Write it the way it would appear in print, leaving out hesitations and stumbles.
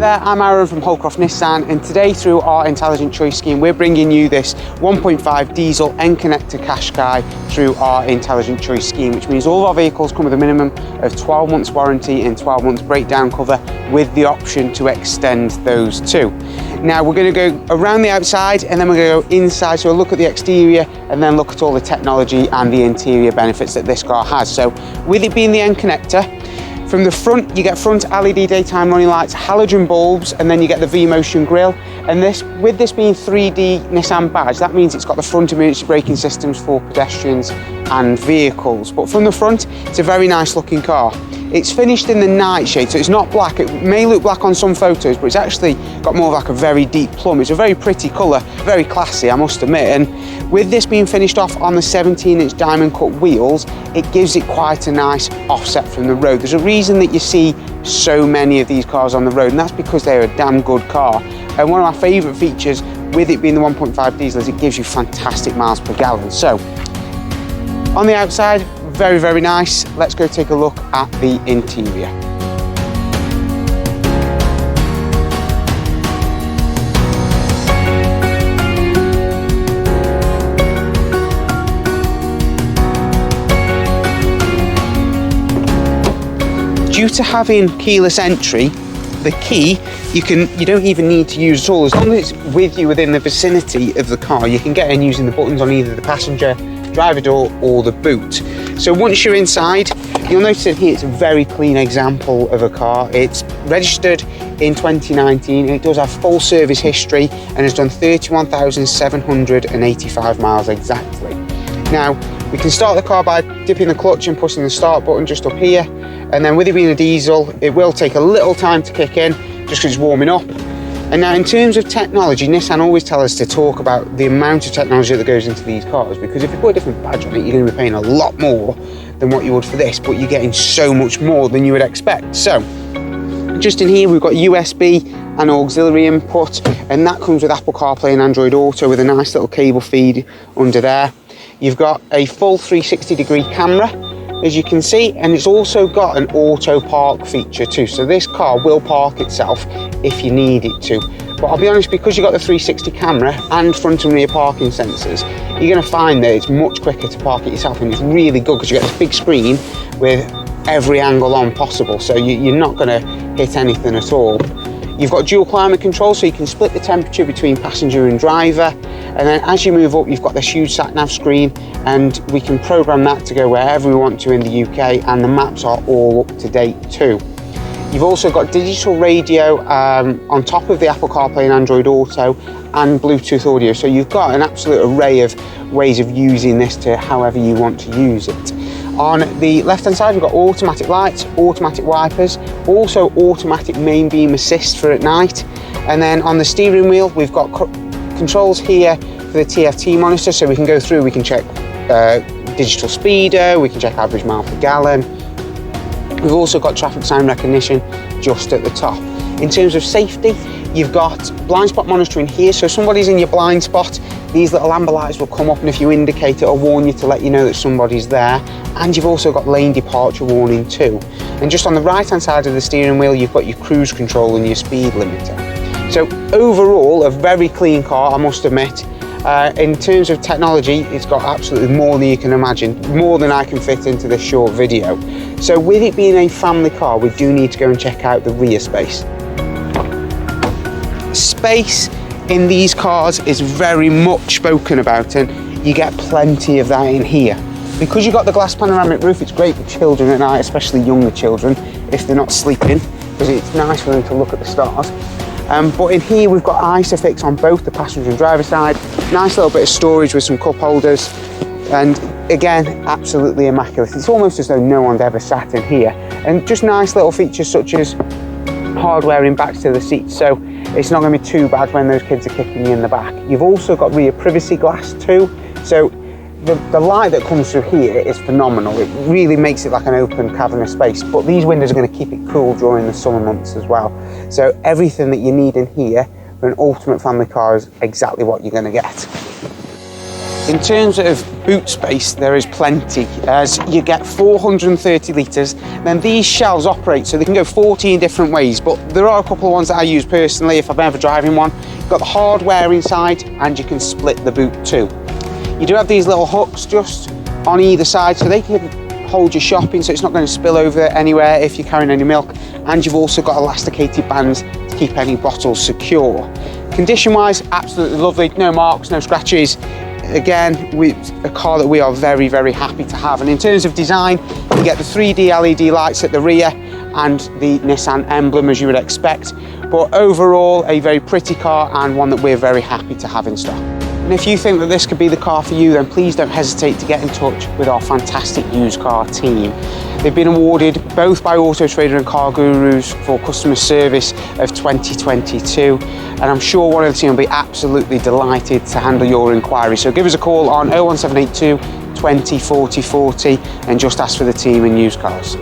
there, I'm Aaron from Holcroft Nissan, and today through our Intelligent Choice scheme we're bringing you this 1.5 diesel N-Connecta Qashqai through our Intelligent Choice scheme, which means all of our vehicles come with a minimum of 12 months warranty and 12 months breakdown cover with the option to extend those too. Now we're going to go around the outside and then we're going to go inside, so we'll look at the exterior and then look at all the technology and the interior benefits that this car has. So with it being the N-Connecta, from the front, you get front LED daytime running lights, halogen bulbs, and then you get the V-Motion grille. And with this being 3D Nissan badge, that means it's got the front emergency braking systems for pedestrians and vehicles. But from the front, it's a very nice looking car. It's finished in the nightshade, so it's not black. It may look black on some photos, but it's actually got more of like a very deep plum. It's a very pretty colour, very classy, I must admit. And with this being finished off on the 17-inch diamond cut wheels, it gives it quite a nice offset from the road. There's a reason that you see so many of these cars on the road, and that's because they're a damn good car. And one of my favourite features with it being the 1.5 diesel is it gives you fantastic miles per gallon. So on the outside, very, very nice. Let's go take a look at the interior. Due to having keyless entry, the key you don't even need to use at all. As long as it's with you within the vicinity of the car, you can get in using the buttons on either the passenger, driver door or the boot. So once you're inside, you'll notice in here it's a very clean example of a car. It's registered in 2019 and it does have full service history and has done 31,785 miles exactly. Now we can start the car by dipping the clutch and pushing the start button just up here, and then with it being a diesel it will take a little time to kick in just because it's warming up. And now in terms of technology, Nissan always tell us to talk about the amount of technology that goes into these cars, because if you put a different badge on it, you're going to be paying a lot more than what you would for this, but you're getting so much more than you would expect. So just in here we've got USB and auxiliary input, and that comes with Apple CarPlay and Android Auto with a nice little cable feed under there. You've got a full 360-degree camera, as you can see, and it's also got an auto park feature too, so this car will park itself if you need it to. But I'll be honest, because you've got the 360 camera and front and rear parking sensors, you're going to find that it's much quicker to park it yourself, and it's really good because you get this big screen with every angle on possible, so you're not going to hit anything at all. You've got dual climate control, so you can split the temperature between passenger and driver, and then as you move up you've got this huge sat nav screen, and we can program that to go wherever we want to in the UK, and the maps are all up to date too. You've also got digital radio on top of the Apple CarPlay and Android Auto, and Bluetooth audio, so you've got an absolute array of ways of using this to however you want to use it. On the left hand side we've got automatic lights, automatic wipers, also automatic main beam assist for at night, and then on the steering wheel we've got controls here for the TFT monitor, so we can go through, we can check digital speedo, we can check average mile per gallon. We've also got traffic sign recognition just at the top. In terms of safety, you've got blind spot monitoring here, so if somebody's in your blind spot, these little amber lights will come up, and if you indicate it, it'll warn you to let you know that somebody's there. And you've also got lane departure warning too. And just on the right hand side of the steering wheel you've got your cruise control and your speed limiter. So overall a very clean car, I must admit. In terms of technology, it's got absolutely more than you can imagine, more than I can fit into this short video. So with it being a family car, we do need to go and check out the rear space. Space in these cars is very much spoken about, and you get plenty of that in here. Because you've got the glass panoramic roof, it's great for children at night, especially younger children, if they're not sleeping, because it's nice for them to look at the stars. But in here we've got ISOFIX on both the passenger and driver side, nice little bit of storage with some cup holders, and again, absolutely immaculate. It's almost as though no one's ever sat in here. And just nice little features such as hardware in backs to the seats, so it's not going to be too bad when those kids are kicking you in the back. You've also got rear privacy glass too, so the light that comes through here is phenomenal. It really makes it like an open cavernous space, but these windows are going to keep it cool during the summer months as well. So everything that you need in here for an ultimate family car is exactly what you're going to get. In terms of boot space, there is plenty, as you get 430 litres. Then these shelves operate, so they can go 14 different ways, but there are a couple of ones that I use personally if I'm ever driving one. You've got the hardware inside, and you can split the boot too. You do have these little hooks just on either side, so they can hold your shopping, so it's not going to spill over anywhere if you're carrying any milk. And you've also got elasticated bands to keep any bottles secure. Condition-wise, absolutely lovely. No marks, no scratches. Again, a car that we are very, very happy to have. And in terms of design, you get the 3D LED lights at the rear and the Nissan emblem, as you would expect. But overall, a very pretty car and one that we're very happy to have in stock. And if you think that this could be the car for you, then please don't hesitate to get in touch with our fantastic used car team. They've been awarded both by Auto Trader and Car Gurus for customer service of 2022. And I'm sure one of the team will be absolutely delighted to handle your inquiry. So give us a call on 01782 20 40 40 and just ask for the team in used cars.